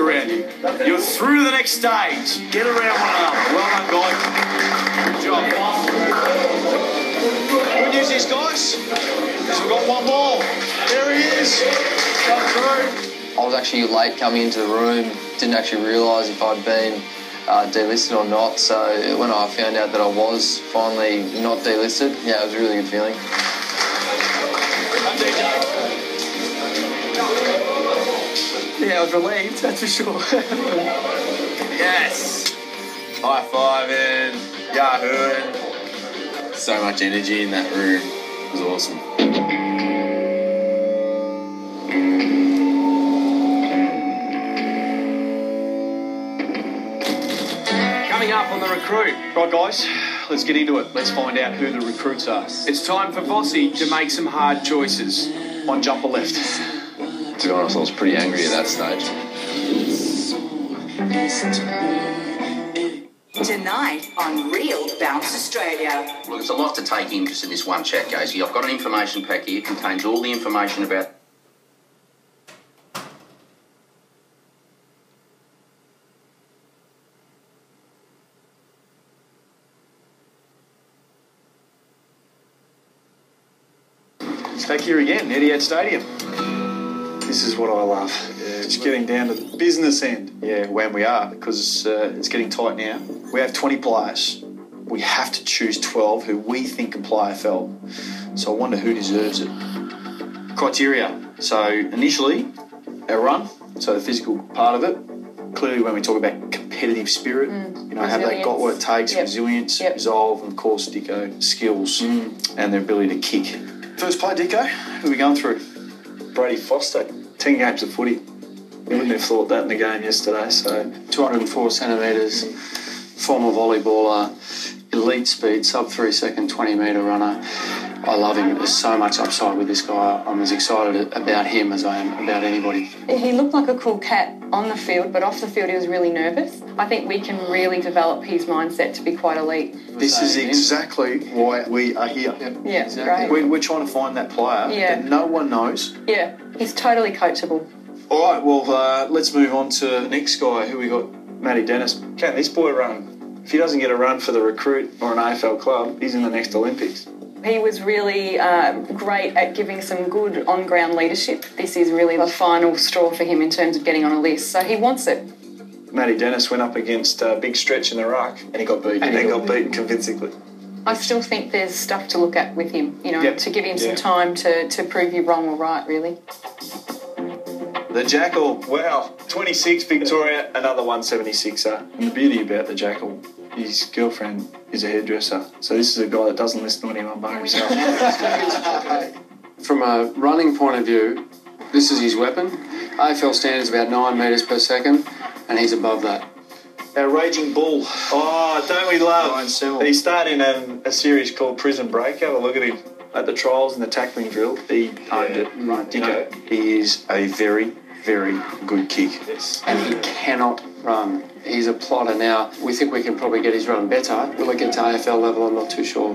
around you. You're through to the next stage. Get around one another. Well done, guys. Good job. Good news is, guys, we've got one more. There he is. Come through. I was actually late coming into the room. Didn't actually realise if I'd been delisted or not. So when I found out that I was finally not delisted, yeah, it was a really good feeling. Yeah, I was relieved, that's for sure. Yes! High-fiving, yahooing. So much energy in that room. It was awesome. Coming up on the recruit. Right, guys, let's get into it. Let's find out who the recruits are. It's time for Vossi to make some hard choices. One jumper left. To be honest, I was pretty angry at that stage. Tonight on Real Bounce Australia. Well, there's a lot to take in just in this one chat, Casey. I've got an information pack here. It contains all the information about... It's back here again, Etihad Stadium. This is what I love. Just getting down to the business end. Yeah, when we are, because it's getting tight now. We have 20 players. We have to choose 12 who we think can play AFL. So I wonder who deserves it. Criteria. So initially, our run, so the physical part of it. Clearly when we talk about competitive spirit, have they got what it takes, resilience, resolve, and of course, Dicko, skills, and their ability to kick. First play, Dicko, who are we going through? Brady Foster, 10 games of footy. You wouldn't have thought that in the game yesterday. So 204 centimetres, former volleyballer, elite speed, sub 3 second, 20 metre runner. I love him. There's so much upside with this guy. I'm as excited about him as I am about anybody. He looked like a cool cat on the field, but off the field he was really nervous. I think we can really develop his mindset to be quite elite. This is exactly why we are here. Yeah, exactly. Great. We're trying to find that player that no one knows. Yeah, he's totally coachable. All right, well, let's move on to the next guy. Who we got? Matty Dennis. Can this boy run? If he doesn't get a run for the recruit or an AFL club, he's in the next Olympics. He was really great at giving some good on-ground leadership. This is really the final straw for him in terms of getting on a list, so he wants it. Matty Dennis went up against Big Stretch in the ruck and he got beaten. And he got beaten convincingly. I still think there's stuff to look at with him, to give him some time to prove you wrong or right, really. The Jackal, wow, 26 Victoria, another 176er. And the beauty about the Jackal, his girlfriend is a hairdresser. So this is a guy that doesn't listen to anyone by himself. From a running point of view, this is his weapon. AFL standards about 9 metres per second, and he's above that. Our Raging Bull. Oh, don't we love? He started in a series called Prison Break. Have a look at him. At the trials and the tackling drill, he owned it. Right, Dicko. He is a very, very good kick. Yes. And he cannot run. He's a plotter now. We think we can probably get his run better. Will it get to AFL level? I'm not too sure.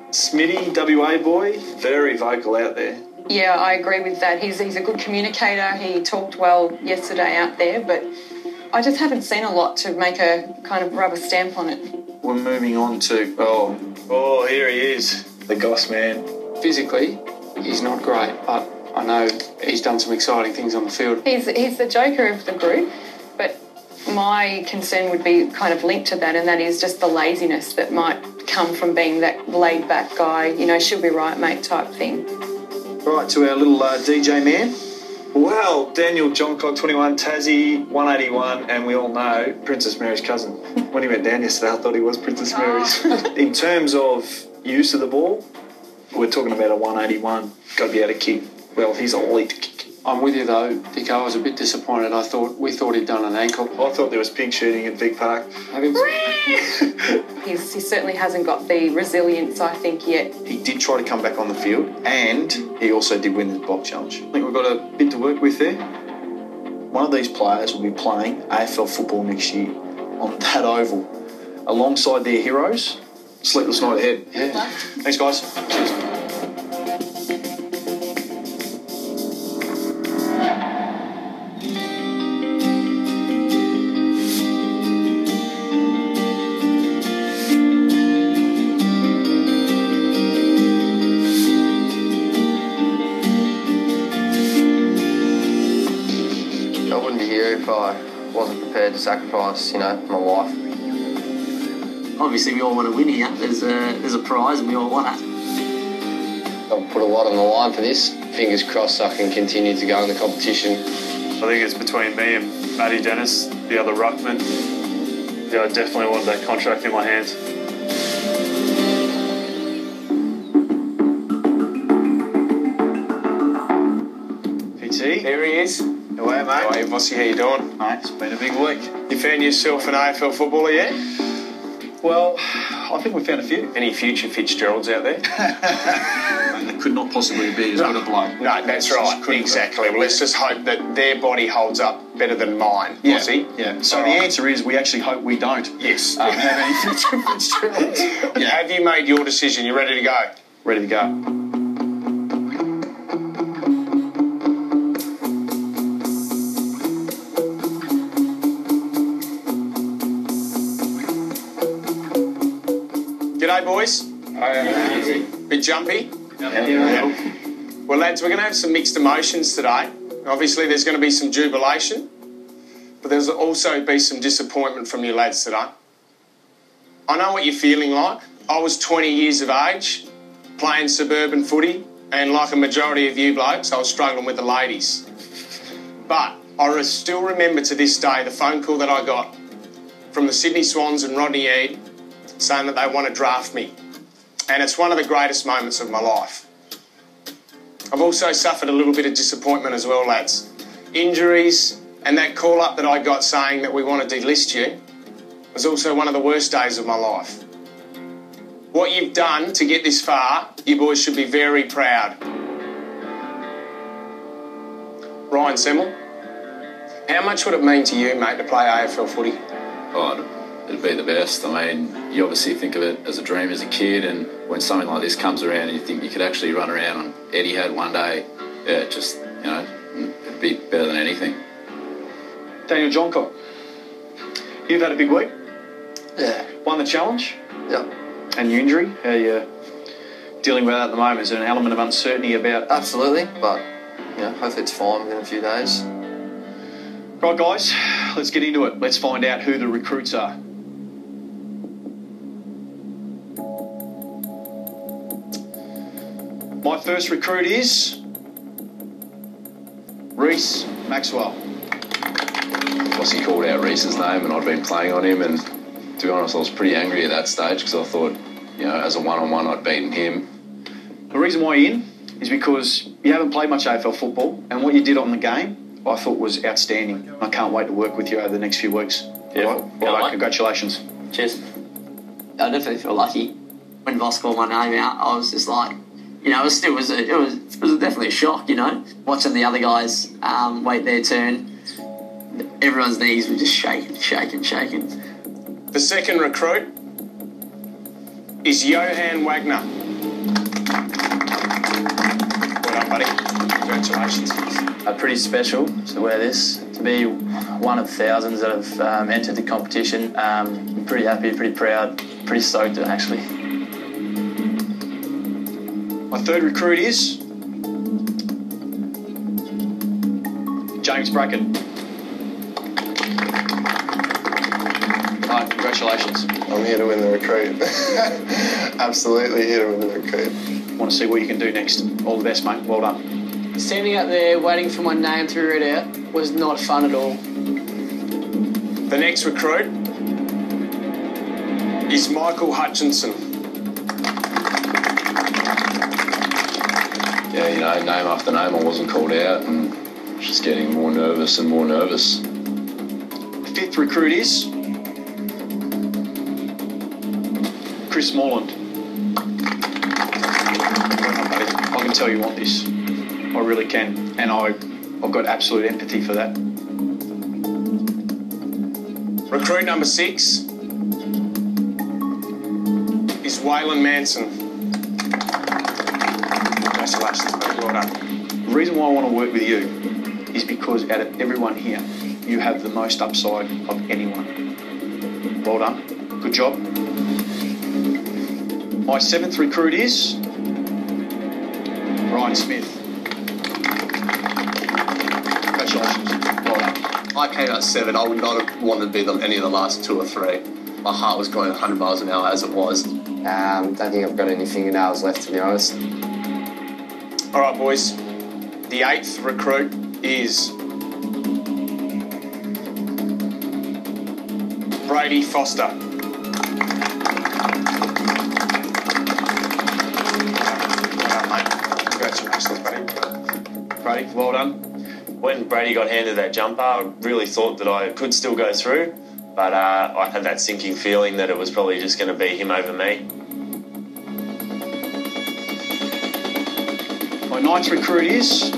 Smitty, WA boy, very vocal out there. Yeah, I agree with that. He's a good communicator. He talked well yesterday out there, but I just haven't seen a lot to make a kind of rubber stamp on it. We're moving on to, here he is, the Goss man. Physically, he's not great, but I know he's done some exciting things on the field. He's the joker of the group, but my concern would be kind of linked to that, and that is just the laziness that might come from being that laid-back guy, she'll be right, mate type thing. Right, to our little DJ man. Well, Daniel Johncock, 21, Tassie, 181, and we all know Princess Mary's cousin. When he went down yesterday, I thought he was Princess Mary's. In terms of use of the ball, we're talking about a 181. Got to be able to kick. Well, he's elite kick. I'm with you though, Dicko. I was a bit disappointed. We thought he'd done an ankle. I thought there was pig shooting at Vic Park. He certainly hasn't got the resilience, I think, yet. He did try to come back on the field, and he also did win the block challenge. I think we've got a bit to work with there. One of these players will be playing AFL football next year on that oval, alongside their heroes. Sleepless night ahead. Yeah. Thanks, guys. Cheers. wouldn't be here if I wasn't prepared to sacrifice, my life. Obviously, we all want to win here. There's a prize, and we all want it. I've put a lot on the line for this. Fingers crossed I can continue to go in the competition. I think it's between me and Matty Dennis, the other ruckman. Yeah, I definitely want that contract in my hands. PT. There he is. How are you, mate? How are you, Bossy? How you doing? Mate, it's been a big week. You found yourself an AFL footballer yet? Well, I think we found a few. Any future Fitzgeralds out there? They could not possibly be as good a bloke. No, that's right. Exactly. Well, let's just hope that their body holds up better than mine, Bossy. Yeah. So the answer is we actually hope we don't Yes. have any future Fitzgeralds. Have you made your decision? You ready to go? Ready to go. G'day, boys. Bit jumpy? Well, lads, we're going to have some mixed emotions today. Obviously, there's going to be some jubilation, but there's also be some disappointment from you lads today. I know what you're feeling like. I was 20 years of age, playing suburban footy, and like a majority of you blokes, I was struggling with the ladies. But I still remember to this day the phone call that I got from the Sydney Swans and Rodney Eade saying that they want to draft me. And it's one of the greatest moments of my life. I've also suffered a little bit of disappointment as well, lads. Injuries and that call-up that I got saying that we want to delist you was also one of the worst days of my life. What you've done to get this far, you boys should be very proud. Ryan Semmel, how much would it mean to you, mate, to play AFL footy? Oh, it'd be the best. I mean, you obviously think of it as a dream as a kid, and when something like this comes around and you think you could actually run around on Etihad one day, yeah, just, it'd be better than anything. Daniel Johncock, you've had a big week. Yeah. Won the challenge. Yep. And your injury. How are you dealing with that at the moment? Is there an element of uncertainty about... Absolutely, but, hopefully it's fine within a few days. Right, guys, let's get into it. Let's find out who the recruits are. My first recruit is Reece Maxwell. Bossy called out Reece's name, and I'd been playing on him, and to be honest, I was pretty angry at that stage because I thought, as a one-on-one, I'd beaten him. The reason why you're in is because you haven't played much AFL football, and what you did on the game I thought was outstanding. I can't wait to work with you over the next few weeks. Beautiful. Well, congratulations. Cheers. I definitely feel lucky. When Voss called my name out, I was just like, it was definitely a shock, watching the other guys wait their turn. Everyone's knees were just shaking. The second recruit is Johan Wagner. Well done, buddy. Congratulations. Pretty special to wear this, to be one of thousands that have entered the competition. I'm pretty happy, pretty proud, pretty stoked actually. My third recruit is James Bracken. Hi, congratulations. I'm here to win the recruit. Absolutely here to win the recruit. Want to see what you can do next. All the best, mate. Well done. Standing out there waiting for my name to be read out was not fun at all. The next recruit is Michael Hutchinson. Yeah, name after name, I wasn't called out, and just getting more nervous and more nervous. The fifth recruit is Chris Morland. Well done, buddy. I can tell you want this. I really can, and I've got absolute empathy for that. Recruit number 6 is Waylon Manson. Congratulations, buddy. Well done. The reason why I want to work with you is because out of everyone here, you have the most upside of anyone. Well done. Good job. My 7th recruit is Ryan Smith. Congratulations. Well done. I came out 7. I would not have wanted to be any of the last 2 or 3. My heart was going 100 miles an hour as it was. Don't think I've got any fingernails left, to be honest. All right, boys. The 8th recruit is Brady Foster. Congratulations, buddy. Brady, well done. When Brady got handed that jumper, I really thought that I could still go through, but I had that sinking feeling that it was probably just going to be him over me. My 9th recruit is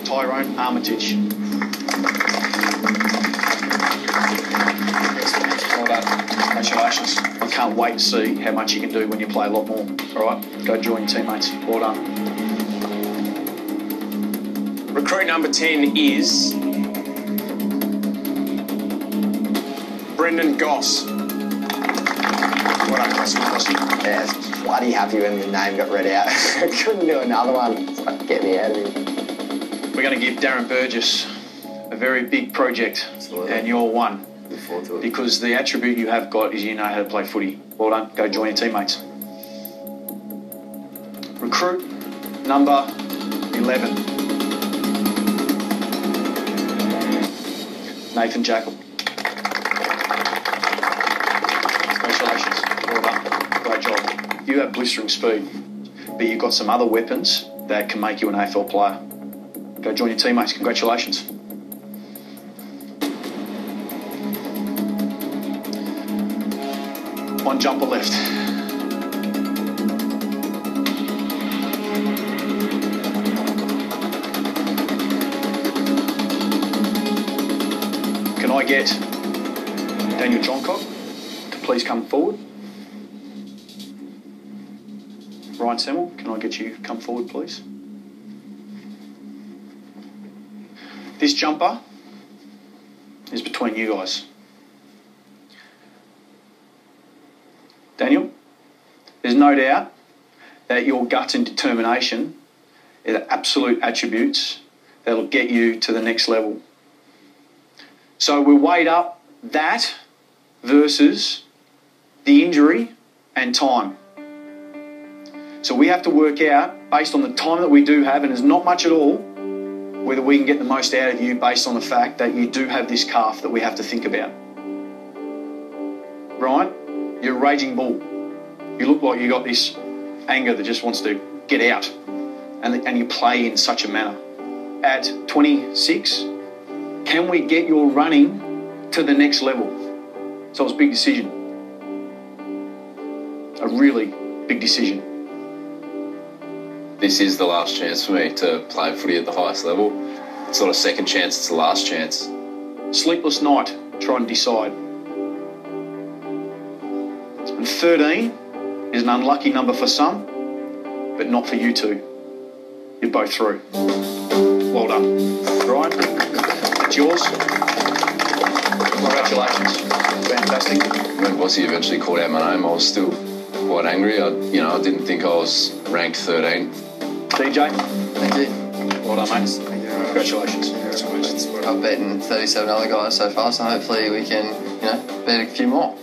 Tyrone Armitage. Well done. Congratulations. I can't wait to see how much you can do when you play a lot more. All right, go join your teammates. Well done. Recruit number 10 is Brendan Goss. Well done, Goss. Yeah, I was bloody happy when the name got read out. I couldn't do another one. It's like, get me out of here. We're going to give Darren Burgess a very big project, and you're one. Look forward to it. Because the attribute you have got is you know how to play footy. Well done. Go join your teammates. Recruit number 11. Nathan Jackal. Congratulations. Well done. Great job. You have blistering speed, but you've got some other weapons that can make you an AFL player. Go join your teammates. Congratulations. One jumper left. Can I get Daniel Johncock to please come forward? Ryan Semmel, can I get you to come forward, please? This jumper is between you guys. Daniel, there's no doubt that your guts and determination are the absolute attributes that will get you to the next level. So we'll weigh up that versus the injury and time. So we have to work out, based on the time that we do have, and there's not much at all, whether we can get the most out of you based on the fact that you do have this calf that we have to think about. Ryan, you're a raging bull. You look like you got this anger that just wants to get out, and you play in such a manner. At 26, can we get your running to the next level? So it was a big decision. A really big decision. This is the last chance for me to play footy at the highest level. It's not a second chance, it's the last chance. Sleepless night, trying to decide. And 13 is an unlucky number for some, but not for you two. You're both through. Well done. Ryan, it's yours. Congratulations. Fantastic. When Bossy eventually called out my name, I was still quite angry. I didn't think I was ranked 13. DJ? Thank you. Well done, mates. Thank you very much. Congratulations. I've beaten 37 other guys so far, so hopefully we can, beat a few more.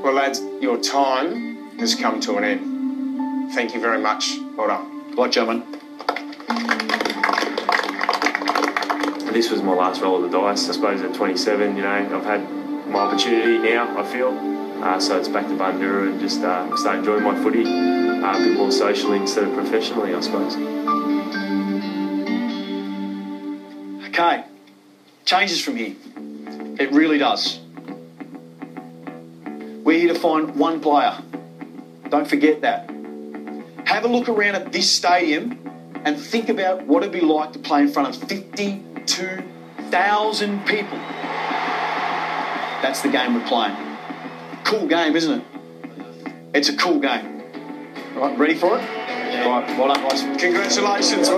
Well, lads, your time has come to an end. Thank you very much. Well done. Good luck, gentlemen. This was my last roll of the dice. I suppose at 27, I've had my opportunity now, I feel. So it's back to Bundoora and just start enjoying my footy a bit more socially instead of professionally, I suppose. Okay. Changes from here. It really does. We're here to find one player. Don't forget that. Have a look around at this stadium and think about what it'd be like to play in front of 52,000 people. That's the game we're playing. Cool game, isn't it? It's a cool game. All right, ready for it? All right, well done, guys. Congratulations.